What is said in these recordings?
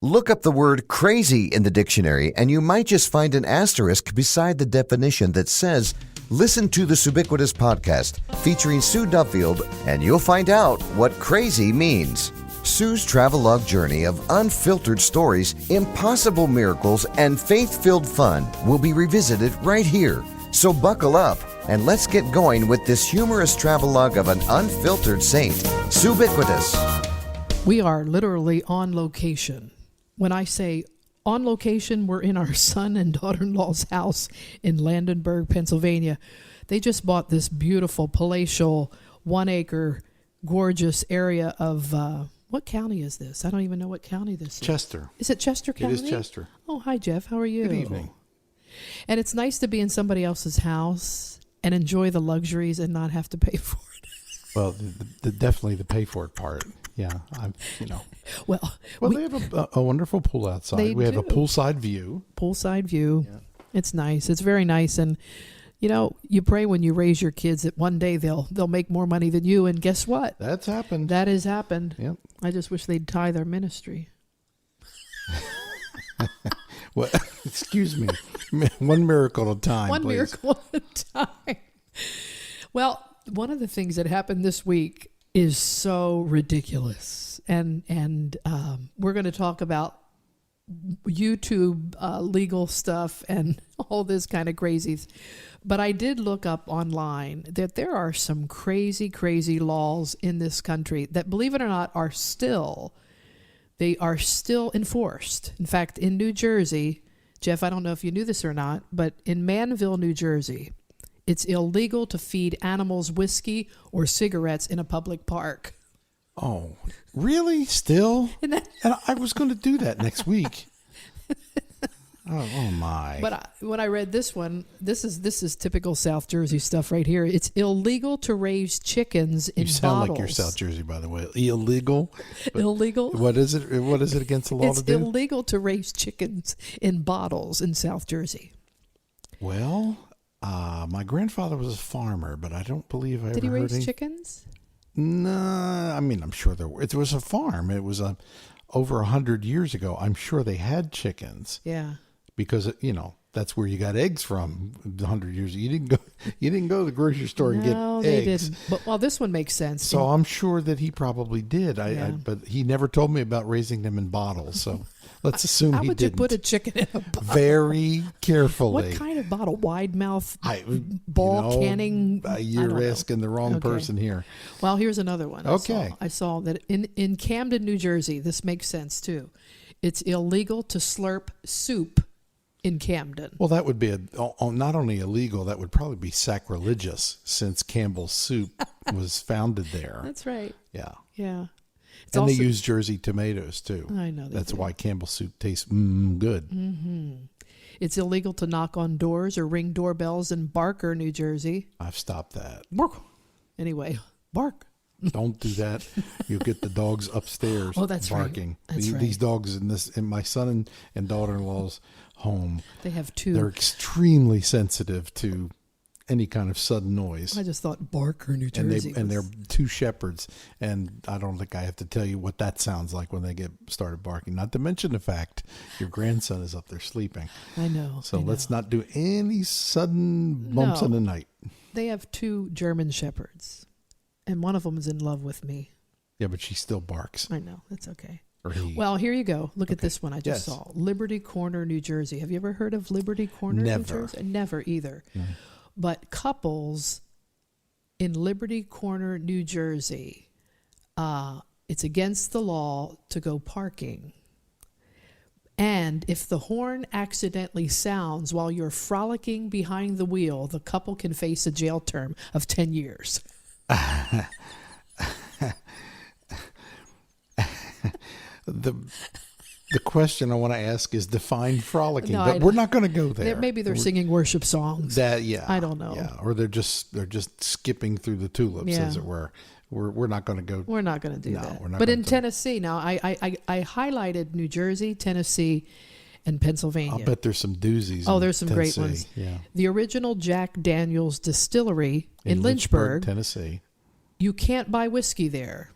Look up the word crazy in the dictionary and you might just find an asterisk beside the definition that says, listen to the Subiquitous podcast featuring Sue Duffield and you'll find out what crazy means. Sue's travelogue journey of unfiltered stories, impossible miracles, and faith-filled fun will be revisited right here. So buckle up and let's get going with this humorous travelogue of an unfiltered saint, Subiquitous. We are literally on location. When I say on location, we're in our son and daughter-in-law's house in Landenberg, Pennsylvania. They just bought this beautiful palatial 1-acre gorgeous area of, what county is this? I don't even know what county this is. Chester. Is it Chester County? It is Chester. Oh, hi, Jeff. How are you? Good evening. And it's nice to be in somebody else's house and enjoy the luxuries and not have to pay for it. Well, definitely the pay for it part. Yeah, Well, they have a wonderful pool outside. We have a poolside view. Poolside view. Yeah. It's nice. It's very nice. And, you pray when you raise your kids that one day they'll make more money than you. And guess what? That's happened. That has happened. Yep. I just wish they'd tie their ministry. Well, excuse me. One miracle at a time, One please. miracle at a time. Well, one of the things that happened this week is so ridiculous. And we're going to talk about YouTube legal stuff and all this kind of crazy. But I did look up online that there are some crazy, crazy laws in this country that, believe it or not, are still enforced. In fact, in New Jersey, Jeff, I don't know if you knew this or not, but in Manville, New Jersey, it's illegal to feed animals whiskey or cigarettes in a public park. Oh, really? Still? And I was going to do that next week. Oh my! But when I read this one, this is typical South Jersey stuff right here. It's illegal to raise chickens in bottles. You sound like you're South Jersey, by the way. Illegal. Illegal. What is it? What is it against the law to do? It's illegal to raise chickens in bottles in South Jersey. Well, my grandfather was a farmer, but I don't believe I ever heard. Did he raise any chickens? No, I mean I'm sure it was a farm. It was over 100 years ago. I'm sure they had chickens. Yeah. Because, that's where you got eggs from 100 years. You didn't go to the grocery store and get eggs. No, they didn't. But, this one makes sense. So I'm sure that he probably did. But he never told me about raising them in bottles. So let's assume he didn't. How would you put a chicken in a bottle? Very carefully. What kind of bottle? Wide mouth ball canning? You're asking the wrong person here. Well, here's another one. Okay. I saw that in Camden, New Jersey, this makes sense too. It's illegal to slurp soup in Camden. Well, that would be not only illegal, that would probably be sacrilegious since Campbell's Soup was founded there. That's right. Yeah. Yeah. And they use Jersey tomatoes too. I know. That's why Campbell's Soup tastes good. Mm-hmm. It's illegal to knock on doors or ring doorbells in Barker, New Jersey. I've stopped that. Bark. Anyway, bark. Don't do that. You'll get the dogs upstairs barking. Right. That's right. These dogs in my son and daughter-in-law's home. They have two. They're extremely sensitive to any kind of sudden noise. I just thought Barker, New Jersey. And they're two shepherds, and I don't think I have to tell you what that sounds like when they get started barking. Not to mention the fact your grandson is up there sleeping. I know. So let's not do any sudden bumps in the night. They have two German shepherds, and one of them is in love with me. Yeah, but she still barks. I know. That's okay. Well, here you go. Look at this one I just saw. Liberty Corner, New Jersey. Have you ever heard of Liberty Corner, New Jersey? Never either. Mm-hmm. But couples in Liberty Corner, New Jersey, it's against the law to go parking. And if the horn accidentally sounds while you're frolicking behind the wheel, the couple can face a jail term of 10 years. The question I want to ask is define frolicking, but we're not going to go there. Maybe they're singing worship songs. I don't know. Yeah, or they're just skipping through the tulips, as it were. We're not going to go. We're not going to do that. We're not. But in Tennessee, now I highlighted New Jersey, Tennessee, and Pennsylvania. I'll bet there's some doozies. Oh, there's some great ones. Yeah. The original Jack Daniel's Distillery in Lynchburg, Tennessee. You can't buy whiskey there.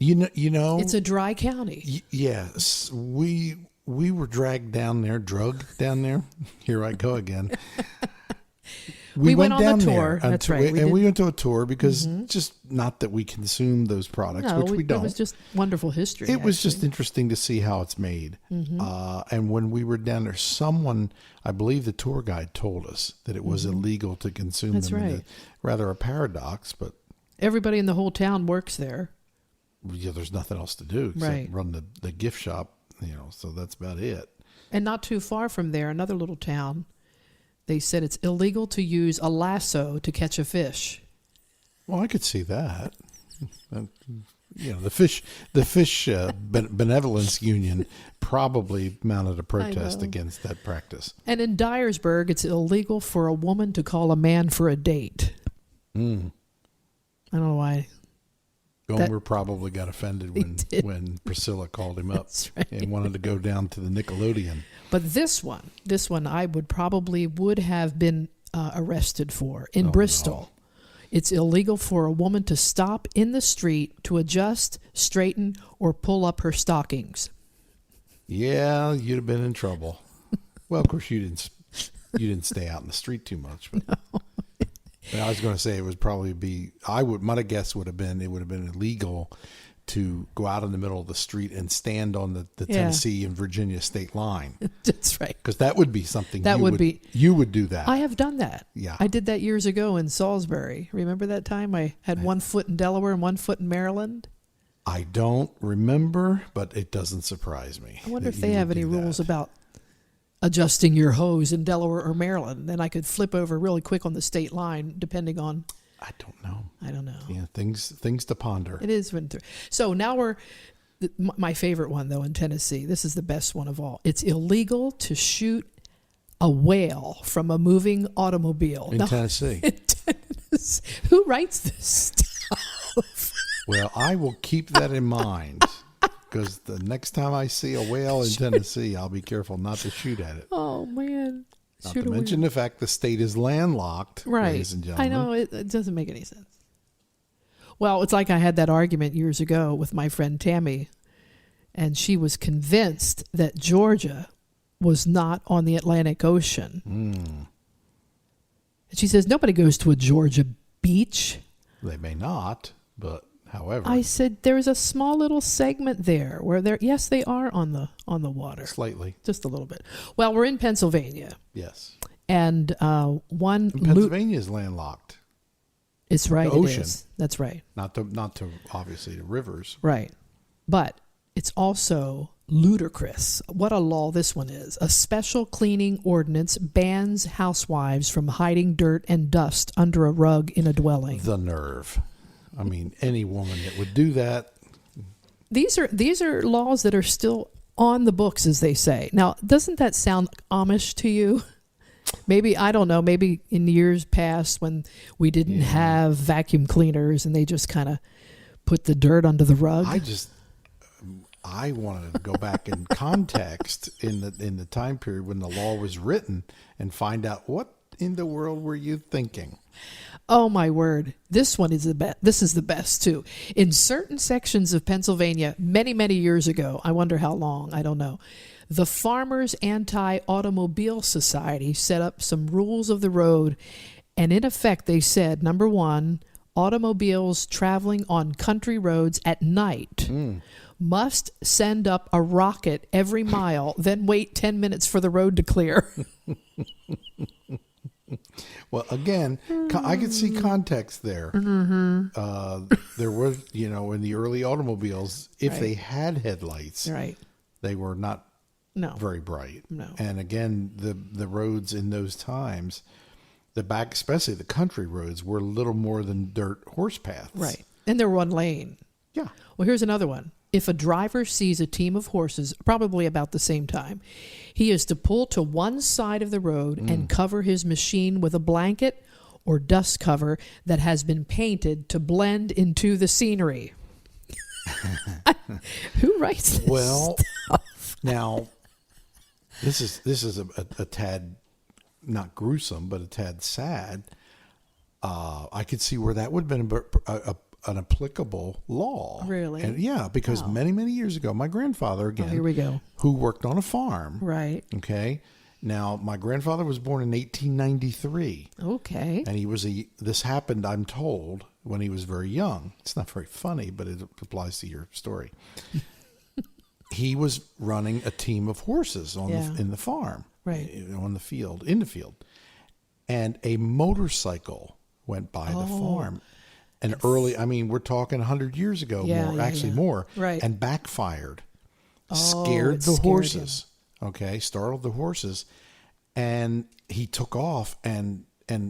You know, It's a dry county. Yes, we were drugged down there. Here I go again. We went on the tour. That's right. We went to a tour because just not that we consume those products, which we don't. It was just wonderful history. It was just interesting to see how it's made. And when we were down there, someone, I believe the tour guide told us that it was illegal to consume That's them. right. Rather a paradox, but everybody in the whole town works there. Yeah, there's nothing else to do except run the gift shop, so that's about it. And not too far from there, another little town, they said it's illegal to use a lasso to catch a fish. Well, I could see that. The fish benevolence union probably mounted a protest against that practice. And in Dyersburg, it's illegal for a woman to call a man for a date. I don't know why. Gomer probably got offended when Priscilla called him up and wanted to go down to the Nickelodeon. But this one I would have been arrested for in Bristol. No. It's illegal for a woman to stop in the street to adjust, straighten, or pull up her stockings. Yeah, you'd have been in trouble. Well, of course you didn't stay out in the street too much, but. No. I was going to say it would probably be. My guess would have been illegal to go out in the middle of the street and stand on the Tennessee and Virginia state line. That's right. Because that would be something you would do that. I have done that. Yeah, I did that years ago in Salisbury. Remember that time I had 1 foot in Delaware and 1 foot in Maryland? I don't remember, but it doesn't surprise me. I wonder if they have any rules about adjusting your hose in Delaware or Maryland. Then I could flip over really quick on the state line, depending on. I don't know. Yeah, things to ponder. It is winter. So now my favorite one though in Tennessee. This is the best one of all. It's illegal to shoot a whale from a moving automobile in Tennessee. Who writes this stuff? Well, I will keep that in mind. Because the next time I see a whale in Tennessee, I'll be careful not to shoot at it. Oh, man. Not to mention the fact the state is landlocked, ladies and gentlemen. I know. It doesn't make any sense. Well, it's like I had that argument years ago with my friend Tammy, and she was convinced that Georgia was not on the Atlantic Ocean. And she says, nobody goes to a Georgia beach. They may not, but... However, I said there's a small little segment there where yes, they are on the water. Slightly. Just a little bit. Well, we're in Pennsylvania. Yes. And Pennsylvania is landlocked. It's right. The ocean. It is. That's right. Not to obviously the rivers. Right. But it's also ludicrous. What a law this one is. A special cleaning ordinance bans housewives from hiding dirt and dust under a rug in a dwelling. The nerve. I mean, any woman that would do that. These are laws that are still on the books, as they say. Now, doesn't that sound Amish to you? Maybe, I don't know, maybe in years past when we didn't have vacuum cleaners and they just kind of put the dirt under the rug. I wanted to go back in context in the time period when the law was written and find out what in the world were you thinking? Oh, my word. This one is the best. This is the best, too. In certain sections of Pennsylvania, many, many years ago, I wonder how long, I don't know, the Farmers Anti-Automobile Society set up some rules of the road. And in effect, they said, number one, automobiles traveling on country roads at night must send up a rocket every mile, then wait 10 minutes for the road to clear. Well, again, I could see context there. There was, in the early automobiles, if they had headlights, they were not very bright. No. And again, the roads in those times, especially the country roads, were little more than dirt horse paths. Right. And they're one lane. Yeah. Well, here's another one. If a driver sees a team of horses, probably about the same time, he is to pull to one side of the road and cover his machine with a blanket or dust cover that has been painted to blend into the scenery. Who writes this stuff? Now, this is a tad not gruesome, but a tad sad. I could see where that would have been an applicable law. Really? And yeah, because many, many years ago, my grandfather, again, here we go, who worked on a farm. Right. Okay. Now, my grandfather was born in 1893. Okay. And this happened, I'm told, when he was very young. It's not very funny, but it applies to your story. He was running a team of horses in the farm, right, on the field, in the field. And a motorcycle went by the farm. And we're talking 100 years ago, more, right, and backfired. Scared the horses. Okay, startled the horses, and he took off, and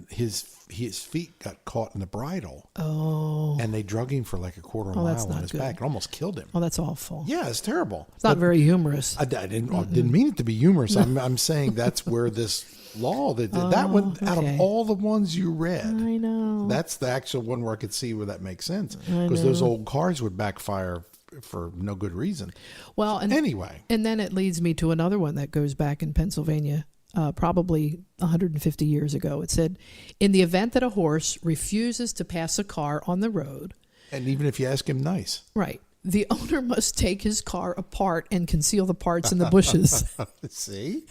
his feet got caught in the bridle. Oh, and they drug him for like a quarter mile on his back and almost killed him. Oh, that's awful. Yeah, it's terrible. It's not very humorous. I didn't mean it to be humorous. I'm saying that's where this law that one out of all the ones you read. I know. That's the actual one where I could see where that makes sense, because those old cars would backfire for no good reason. Well, and anyway, and then it leads me to another one that goes back in Pennsylvania, probably 150 years ago. It said, in the event that a horse refuses to pass a car on the road, and even if you ask him nice, right, the owner must take his car apart and conceal the parts in the bushes. See?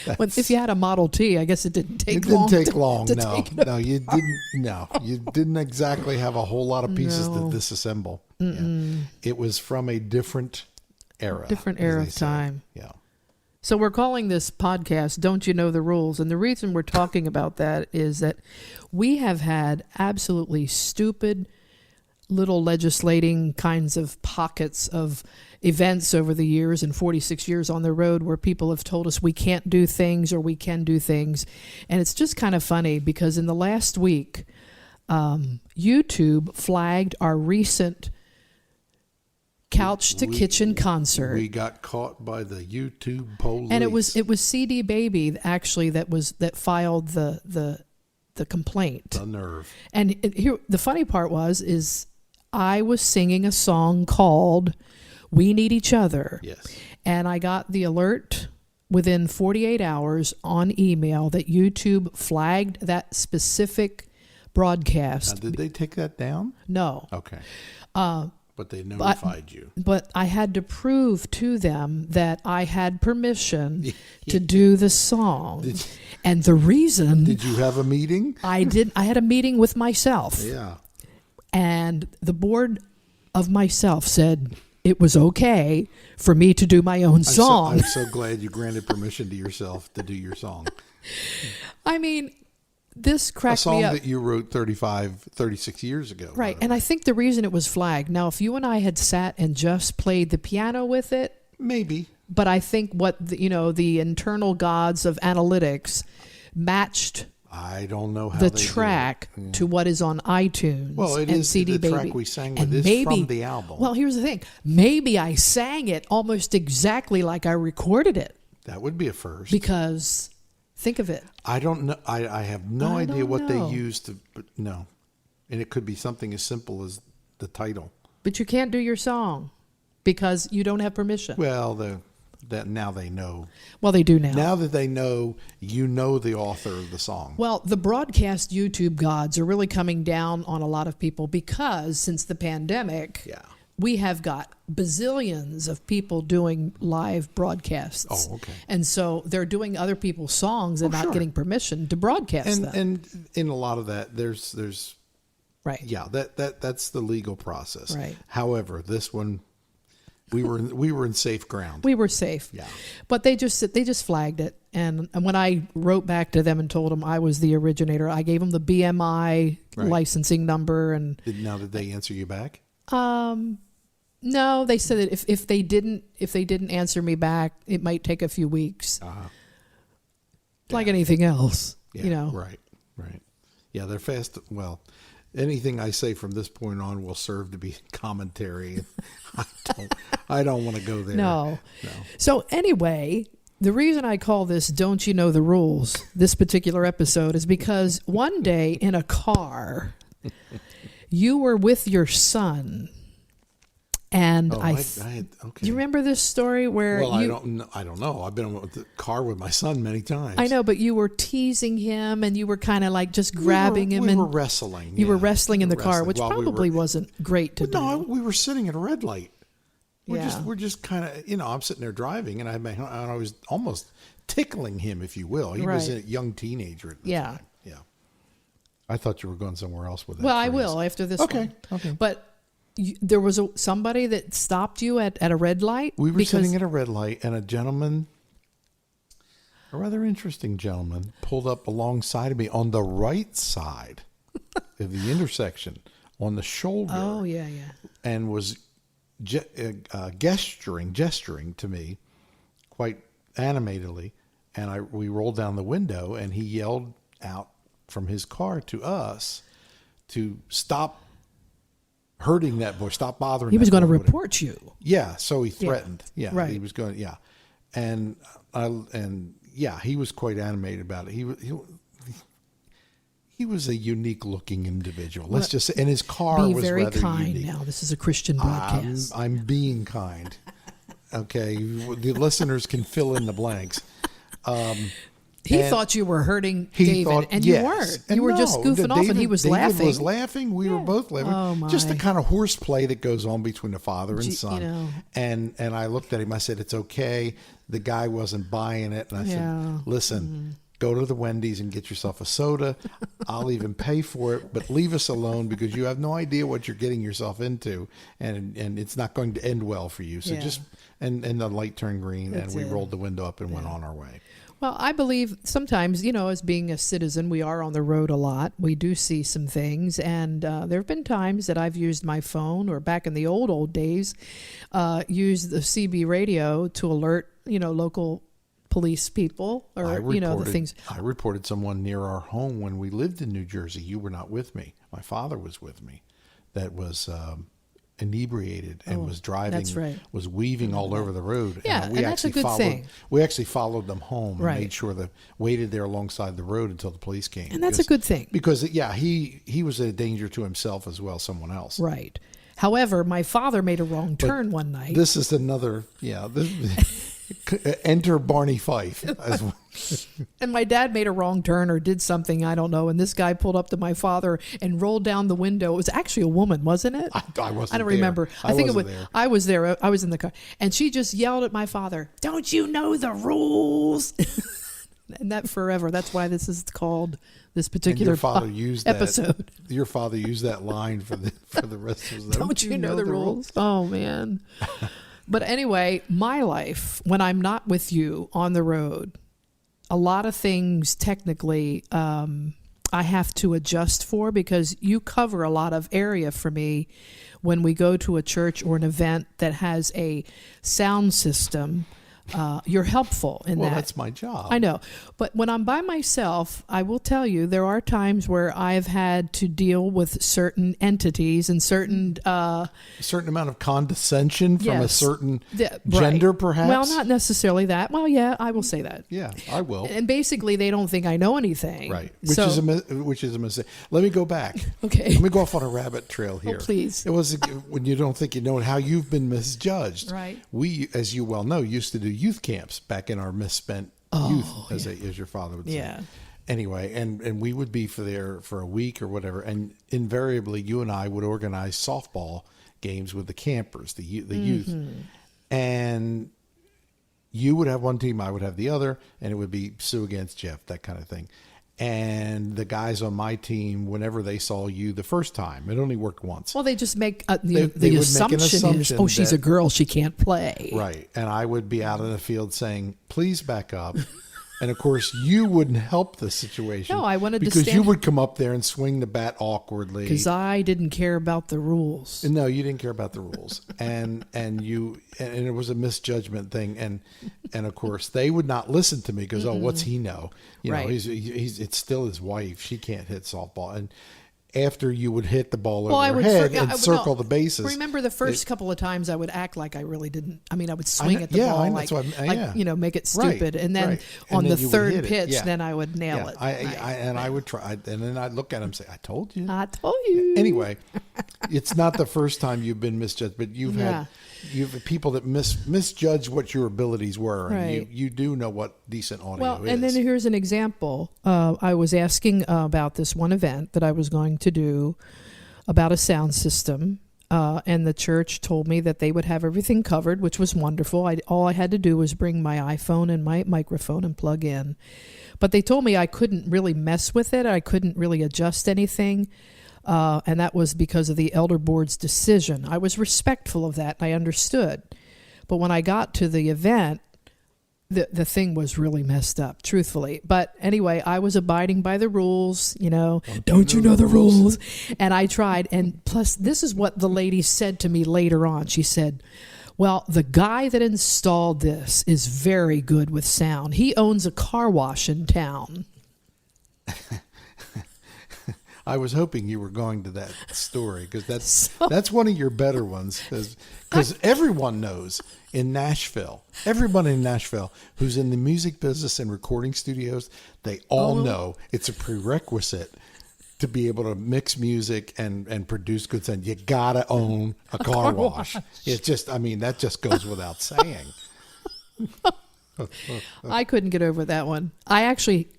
Well, if you had a Model T, I guess it didn't take long. It didn't take long. No, you didn't. No, you didn't exactly have a whole lot of pieces to disassemble. Yeah. It was from a different era. Different era of time. Yeah. So we're calling this podcast "Don't You Know the Rules?" And the reason we're talking about that is that we have had absolutely stupid little legislating kinds of pockets of events over the years, and 46 years on the road, where people have told us we can't do things or we can do things. And it's just kind of funny because in the last week, YouTube flagged our recent couch to kitchen concert. We got caught by the YouTube police. And it was CD Baby actually that filed the complaint. The nerve. And here the funny part is I was singing a song called "We Need Each Other." Yes. And I got the alert within 48 hours on email that YouTube flagged that specific broadcast. Now, did they take that down? No. Okay. But they notified you. But I had to prove to them that I had permission to do the song. And the reason... Did you have a meeting? I did. I had a meeting with myself. Yeah. And the board of myself said it was okay for me to do my own song. I'm so glad you granted permission to yourself to do your song. I mean, this cracked me up. A song that you wrote 36 years ago. Right. And I think the reason it was flagged, now if you and I had sat and just played the piano with it. Maybe. But I think what, the internal gods of analytics matched... I don't know how the track to what is on iTunes. Well, it and is CD the Baby. track we sang with is from the album. Well, here's the thing. Maybe I sang it almost exactly like I recorded it. That would be a first. Because think of it. I don't know. I have no idea what they used to. But no, and it could be something as simple as the title. But you can't do your song because you don't have permission. Well, that now they know. Well, they do now. Now that they know, the author of the song. Well, the broadcast YouTube gods are really coming down on a lot of people because since the pandemic, we have got bazillions of people doing live broadcasts. Oh, okay. And so they're doing other people's songs and not getting permission to broadcast them. And in a lot of that, there's right. Yeah, that's the legal process. Right. However, this one. We were in safe ground. We were safe. Yeah. But they just flagged it. And when I wrote back to them and told them I was the originator, I gave them the BMI licensing number. And now did they answer you back? No, they said that if they didn't answer me back, it might take a few weeks. Like anything else, Right. Yeah, they're fast. Well, anything I say from this point on will serve to be commentary. I don't want to go there. No. So anyway, the reason I call this "Don't You Know the Rules?" this particular episode is because one day in a car, you were with your son, And okay. Do you remember this story where I don't know. I've been in the car with my son many times. I know, but you were teasing him and you were kind of like just grabbing him. We were wrestling. You were wrestling in the car, which probably wasn't great to do. No, we were sitting at a red light. We're Yeah. just kind of, I'm sitting there driving and I was almost tickling him, if you will. He was a young teenager at the time. Yeah. I thought you were going somewhere else with that. Well, I will after this one. Okay. But there was somebody that stopped you at a red light? We were sitting at a red light, and a gentleman, a rather interesting gentleman, pulled up alongside of me on the right side of the intersection, on the shoulder. Oh, yeah. And was gesturing to me quite animatedly. And we rolled down the window, and he yelled out from his car to us to stop hurting that boy, stop bothering. He was going to whatever. report you. Yeah, so he threatened. Yeah, right. He was going. Yeah, and he was quite animated about it. He was a unique looking individual. Let's just say, and his car was very rather kind. unique. Now this is a Christian broadcast. I'm being kind. Okay, the listeners can fill in the blanks. He thought you were hurting David, and yes. you weren't. And You were no, just goofing off, and he was laughing. David was laughing. We were both laughing. Oh, my. Just the kind of horseplay that goes on between a father and son. You know. And I looked at him. I said, "It's okay." The guy wasn't buying it, and I said, "Listen, go to the Wendy's and get yourself a soda. I'll even pay for it, but leave us alone because you have no idea what you're getting yourself into, and it's not going to end well for you." So just and the light turned green, and we rolled the window up and went on our way. Well, I believe sometimes, as being a citizen, we are on the road a lot. We do see some things. And there have been times that I've used my phone, or back in the old days, used the CB radio to alert, local police people or, the things. I reported someone near our home when we lived in New Jersey. You were not with me. My father was with me. That was inebriated and was driving, that's right. was weaving all over the road. Yeah, and that's a good thing. We actually followed them home Right. and made sure that waited there alongside the road until the police came. And that's a good thing. Because, he was a danger to himself as well as someone else. Right. However, my father made a wrong turn one night. This is another, enter Barney Fife. And my dad made a wrong turn or did something, I don't know. And this guy pulled up to my father and rolled down the window. It was actually a woman, wasn't it? I wasn't I don't there. remember. I think it was. There. I was there. I was in the car. And she just yelled at my father, "Don't you know the rules?" And that forever. That's why this is called this particular and your father used episode. Your father used that line for the rest of the Don't you know the rules? Oh, man. But anyway, my life, when I'm not with you on the road, a lot of things technically I have to adjust for because you cover a lot of area for me when we go to a church or an event that has a sound system. You're helpful in that. Well, that's my job. I know. But when I'm by myself, I will tell you, there are times where I've had to deal with certain entities and certain... a certain amount of condescension from a certain right. gender, perhaps? Well, not necessarily that. Well, yeah, I will say that. Yeah, I will. And basically, they don't think I know anything. Right. Which is a mistake. Let me go back. Okay. Let me go off on a rabbit trail here. Oh, please. It was when you don't think you know how you've been misjudged. Right. We, as you well know, used to do youth camps back in our misspent youth, as your father would say. Yeah. Anyway, and we would be there for a week or whatever, and invariably you and I would organize softball games with the campers, the youth, and you would have one team, I would have the other, and it would be Sue against Jeff, that kind of thing. And the guys on my team, whenever they saw you the first time, it only worked once. Well, they just make they the would assumption, make an assumption is, she's a girl, she can't play. Right. And I would be out in the field saying, please back up. And, of course, you wouldn't help the situation. No, I wanted to because stand... you would come up there and swing the bat awkwardly. Because I didn't care about the rules. No, you didn't care about the rules. and it was a misjudgment thing. And of course, they would not listen to me because, what's he know? You know, it's still his wife. She can't hit softball. And after you would hit the ball over her head and circle the bases. Remember the first couple of times I would act like I really didn't. I mean, I would swing at the ball make it stupid. And then on the third pitch, then I would nail it. And I would try. And then I'd look at him and say, I told you. I told you. Anyway, It's not the first time you've been misjudged, but you've had people that misjudge what your abilities were, and you do know what decent audio is. And then here's an example. I was asking about this one event that I was going to do about a sound system, and the church told me that they would have everything covered, which was wonderful. All I had to do was bring my iPhone and my microphone and plug in. But they told me I couldn't really mess with it. I couldn't really adjust anything. And that was because of the elder board's decision. I was respectful of that, and I understood. But when I got to the event, the thing was really messed up, truthfully. But anyway, I was abiding by the rules, Don't you know the rules? And I tried. And plus, this is what the lady said to me later on. She said, well, the guy that installed this is very good with sound. He owns a car wash in town. I was hoping you were going to that story, because that's one of your better ones, because everyone knows in Nashville, everybody in Nashville who's in the music business and recording studios, they all know it's a prerequisite to be able to mix music and produce good sound. You gotta own a car wash. It's just, that just goes without saying. I couldn't get over that one. I actually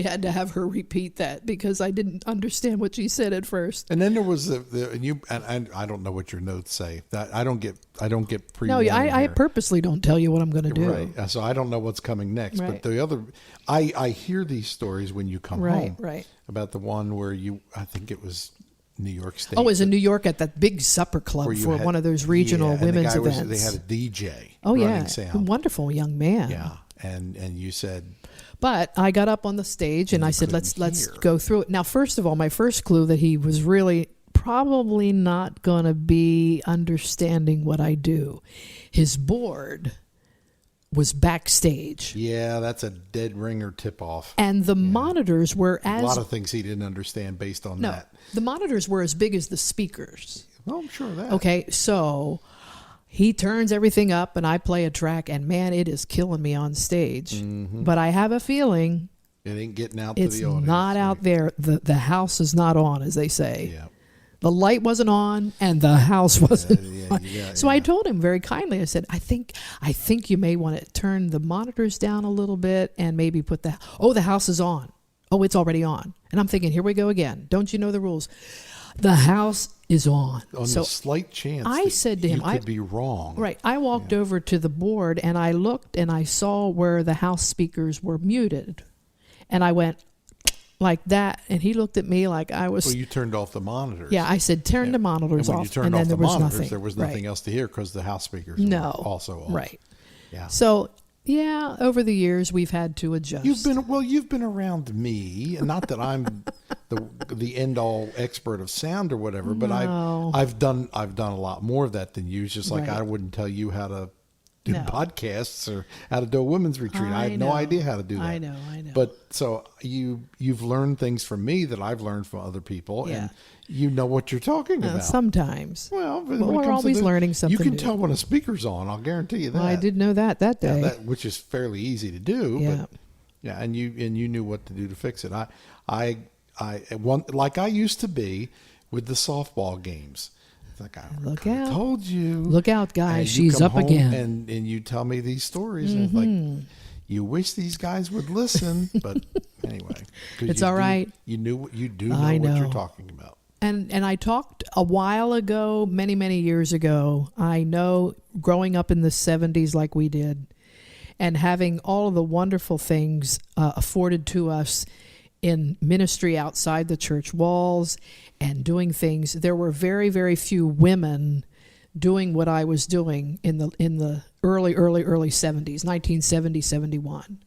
had to have her repeat that because I didn't understand what she said at first. And then there was and I don't know what your notes say. That I don't get pre. No, I purposely don't tell you what I'm going to do. Right. So I don't know what's coming next. Right. But the other, I hear these stories when you come home. Right. About the one where I think it was New York State. Oh, it was in New York at that big supper club for one of those regional women's events. They had a DJ. Oh, running sound. A wonderful young man. Yeah, and you said. But I got up on the stage and I said, let's go through it. Now, first of all, my first clue that he was really probably not going to be understanding what I do. His board was backstage. Yeah, that's a dead ringer tip-off. And the monitors were a lot of things he didn't understand based on that. The monitors were as big as the speakers. Well, I'm sure of that. Okay, so he turns everything up and I play a track, and man, it is killing me on stage. Mm-hmm. But I have a feeling it ain't getting out to the audience. It's not out there. The house is not on, as they say. Yeah. The light wasn't on and the house wasn't on. So I told him very kindly, I said, I think you may want to turn the monitors down a little bit and maybe put the house is on. Oh, it's already on. And I'm thinking, here we go again. Don't you know the rules? The house is on. On the slight chance I said to him, I could be wrong. Right. I walked over to the board and I looked and I saw where the house speakers were muted. And I went like that, and he looked at me like I was. Well, you turned off the monitors. Yeah, I said, turn the monitors off. And when you turned off the monitors, there was nothing else to hear because the house speakers were also off. Right. Yeah. So, yeah, over the years we've had to adjust. You've been around me, and not that I'm the end all expert of sound or whatever, but I've done a lot more of that than you. It's just like I wouldn't tell you how to do podcasts or how to do a women's retreat. I had no idea how to do that. I know. But so you've learned things from me that I've learned from other people, and you know what you're talking about. Sometimes. Well, we're always learning something. You can tell when a speaker's on. I'll guarantee you that. Well, I did know that day, which is fairly easy to do. Yeah. But and you knew what to do to fix it. I like I used to be with the softball games. Like Look out. Told you. Look out, guys. She's up again. And you tell me these stories. And like, you wish these guys would listen. But anyway. It's all right. You do know what you're talking about. And I talked a while ago, many, many years ago. I know growing up in the 70s like we did and having all of the wonderful things afforded to us in ministry outside the church walls and doing things. There were very, very few women doing what I was doing in the early 70s, 1970, 71.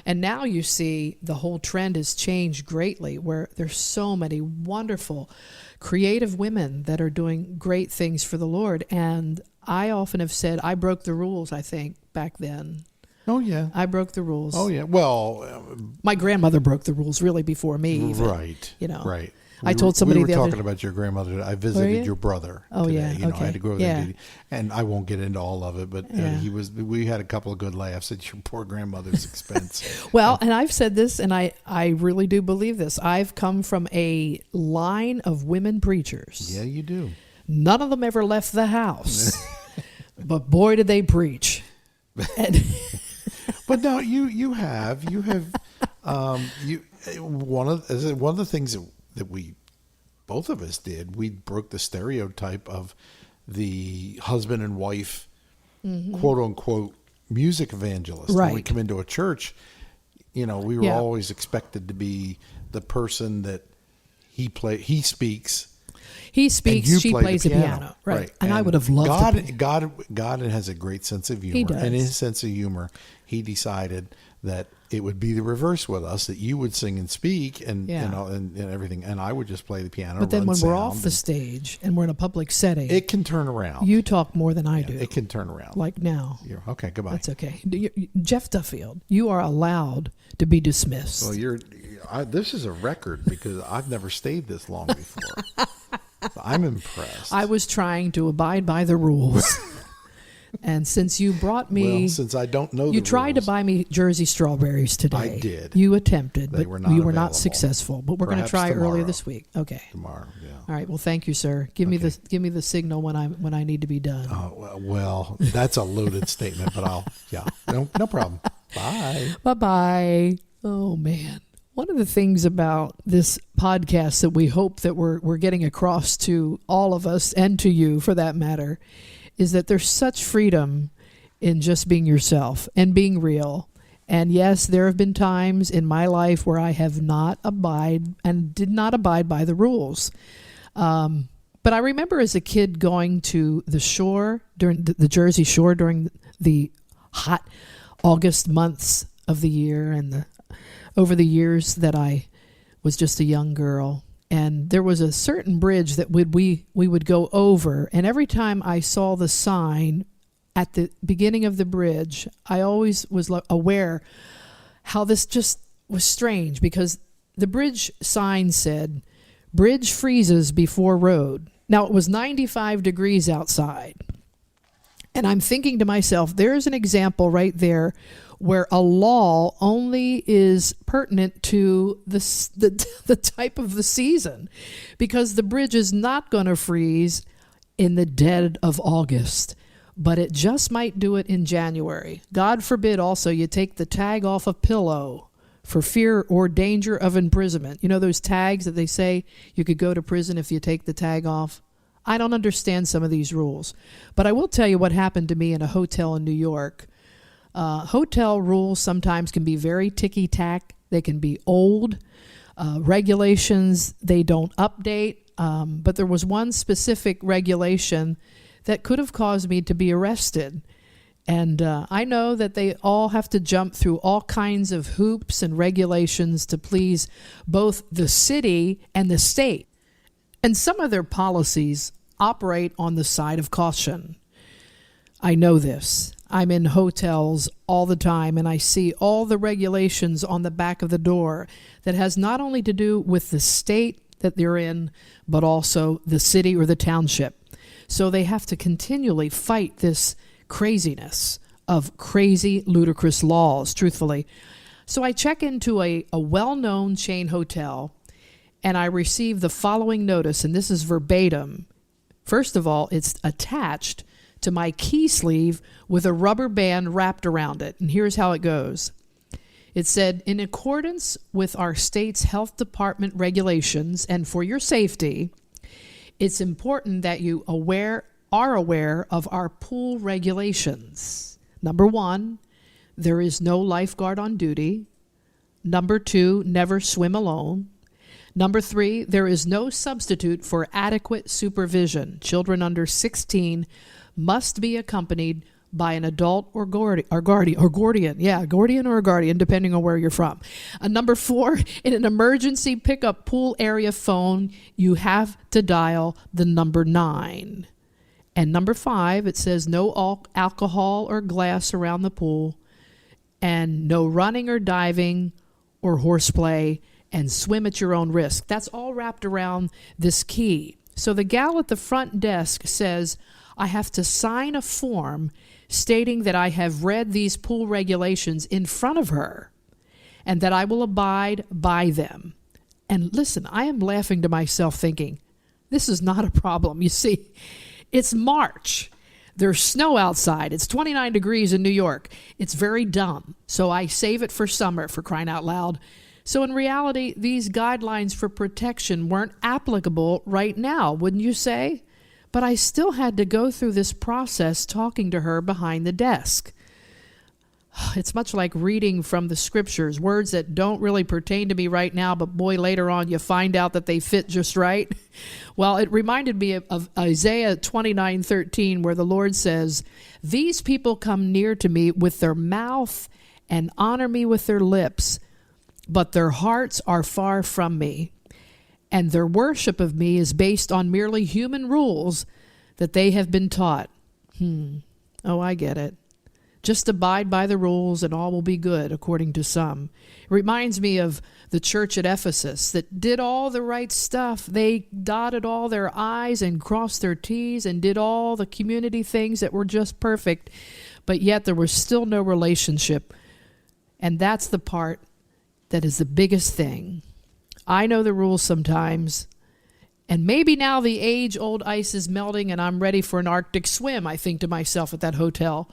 And now you see the whole trend has changed greatly, where there's so many wonderful, creative women that are doing great things for the Lord. And I often have said I broke the rules, I think, back then. Oh, yeah. I broke the rules. Oh, yeah. Well, my grandmother broke the rules really before me. Even, right. You know. Right. I told somebody we were the other talking about your grandmother. I visited your brother today. I had to go over there, and I won't get into all of it, but we had a couple of good laughs at your poor grandmother's expense. Well, and I've said this, and I really do believe this. I've come from a line of women preachers. Yeah, you do. None of them ever left the house, but boy, did they preach. But no, you have one of the things that we both of us did. We broke the stereotype of the husband and wife, quote unquote, music evangelist. Right. When we come into a church, we were always expected to be the person that he speaks. He speaks, she plays the piano. Right. And I would have loved God has a great sense of humor. He does. And his sense of humor, he decided that it would be the reverse with us, that you would sing and speak and everything, and I would just play the piano. But then when we're off the stage and we're in a public setting, it can turn around. You talk more than I do. It can turn around. Like now. Okay, goodbye. That's okay. Jeff Duffield, you are allowed to be dismissed. Well, this is a record because I've never stayed this long before. So I'm impressed. I was trying to abide by the rules. And since you brought me... since I don't know the rules. You tried to buy me Jersey strawberries today. I did. You attempted, but you were not available. success,ful. But we're going to try tomorrow. earlier this week. Okay. Tomorrow, yeah. All right. Well, thank you, sir. Give me the signal when I need to be done. Oh, well, that's a loaded statement, but no problem. Bye. Bye-bye. Oh, man. One of the things about this podcast that we hope that we're getting across to all of us and to you, for that matter, is that there's such freedom in just being yourself and being real. And yes, there have been times in my life where I have did not abide by the rules. But I remember as a kid going to the shore, during the Jersey Shore, during the hot August months of the year, and over the years that I was just a young girl. And there was a certain bridge that we would go over. And every time I saw the sign at the beginning of the bridge, I always was aware how this just was strange, because the bridge sign said, "Bridge freezes before road." Now, it was 95 degrees outside. And I'm thinking to myself, there's an example right there where a law only is pertinent to the type of the season, because the bridge is not going to freeze in the dead of August, but it just might do it in January. God forbid also you take the tag off a pillow for fear or danger of imprisonment. You know those tags that they say you could go to prison if you take the tag off? I don't understand some of these rules, but I will tell you what happened to me in a hotel in New York. Hotel rules sometimes can be very ticky-tack. They can be old. Regulations, they don't update. But there was one specific regulation that could have caused me to be arrested. And I know that they all have to jump through all kinds of hoops and regulations to please both the city and the state. And some of their policies operate on the side of caution. I know this. I'm in hotels all the time, and I see all the regulations on the back of the door that has not only to do with the state that they're in, but also the city or the township. So they have to continually fight this craziness of crazy, ludicrous laws, truthfully. So I check into a well-known chain hotel, and I receive the following notice, and this is verbatim. First of all, it's attached to my key sleeve with a rubber band wrapped around it. And here's how it goes. It said, "In accordance with our state's health department regulations and for your safety, it's important that you are aware of our pool regulations. Number 1, there is no lifeguard on duty. Number 2, never swim alone. Number 3, there is no substitute for adequate supervision. Children under 16 must be accompanied by an adult or guardian, depending on where you're from. Number 4, in an emergency pickup pool area phone, you have to dial the number 9. And number 5, it says no alcohol or glass around the pool, and no running or diving or horseplay, and swim at your own risk. That's all wrapped around this key. So the gal at the front desk says, I have to sign a form stating that I have read these pool regulations in front of her and that I will abide by them. And listen, I am laughing to myself thinking, this is not a problem. You see, it's March. There's snow outside. It's 29 degrees in New York. It's very dumb. So I save it for summer, for crying out loud. So in reality, these guidelines for protection weren't applicable right now, wouldn't you say? But I still had to go through this process talking to her behind the desk. It's much like reading from the scriptures, words that don't really pertain to me right now, but boy, later on you find out that they fit just right. Well, it reminded me of Isaiah 29:13, where the Lord says, these people come near to me with their mouth and honor me with their lips, but their hearts are far from me, and their worship of me is based on merely human rules that they have been taught. Oh, I get it. Just abide by the rules and all will be good, according to some. It reminds me of the church at Ephesus that did all the right stuff. They dotted all their I's and crossed their T's and did all the community things that were just perfect, but yet there was still no relationship. And that's the part that is the biggest thing. I know the rules sometimes, and maybe now the age-old ice is melting and I'm ready for an Arctic swim, I think to myself at that hotel.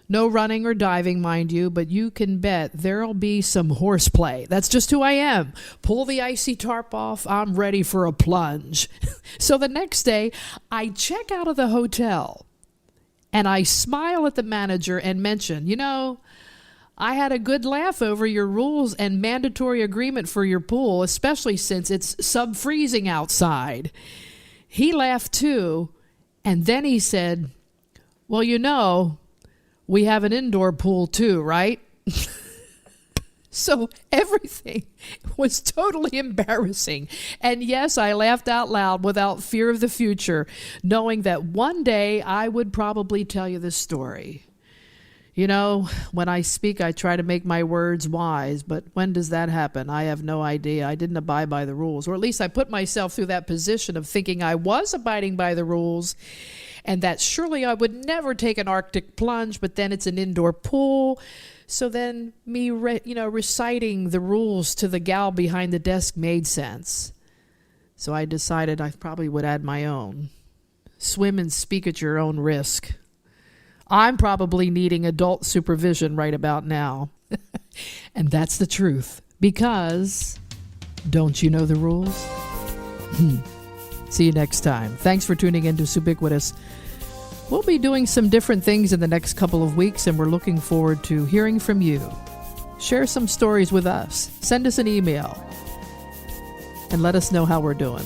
No running or diving, mind you, but you can bet there'll be some horseplay. That's just who I am. Pull the icy tarp off. I'm ready for a plunge. So the next day, I check out of the hotel and I smile at the manager and mention, I had a good laugh over your rules and mandatory agreement for your pool, especially since it's sub-freezing outside. He laughed too, and then he said, well, we have an indoor pool too, right? So everything was totally embarrassing. And yes, I laughed out loud without fear of the future, knowing that one day I would probably tell you this story. When I speak, I try to make my words wise, but when does that happen? I have no idea. I didn't abide by the rules, or at least I put myself through that position of thinking I was abiding by the rules and that surely I would never take an Arctic plunge, but then it's an indoor pool. So then me, reciting the rules to the gal behind the desk made sense. So I decided I probably would add my own. Swim and speak at your own risk. I'm probably needing adult supervision right about now. And that's the truth. Because, don't you know the rules? See you next time. Thanks for tuning in to Subiquitous. We'll be doing some different things in the next couple of weeks, and we're looking forward to hearing from you. Share some stories with us. Send us an email. And let us know how we're doing.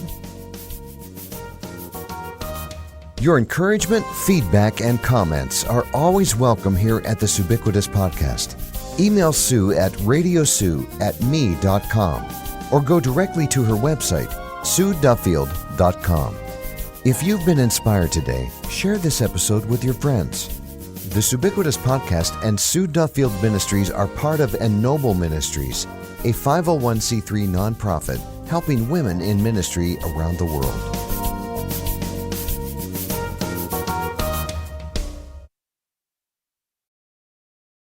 Your encouragement, feedback, and comments are always welcome here at the Subiquitous Podcast. Email Sue at radiosue@me.com or go directly to her website, sueduffield.com. If you've been inspired today, share this episode with your friends. The Subiquitous Podcast and Sue Duffield Ministries are part of Ennoble Ministries, a 501c3 nonprofit helping women in ministry around the world.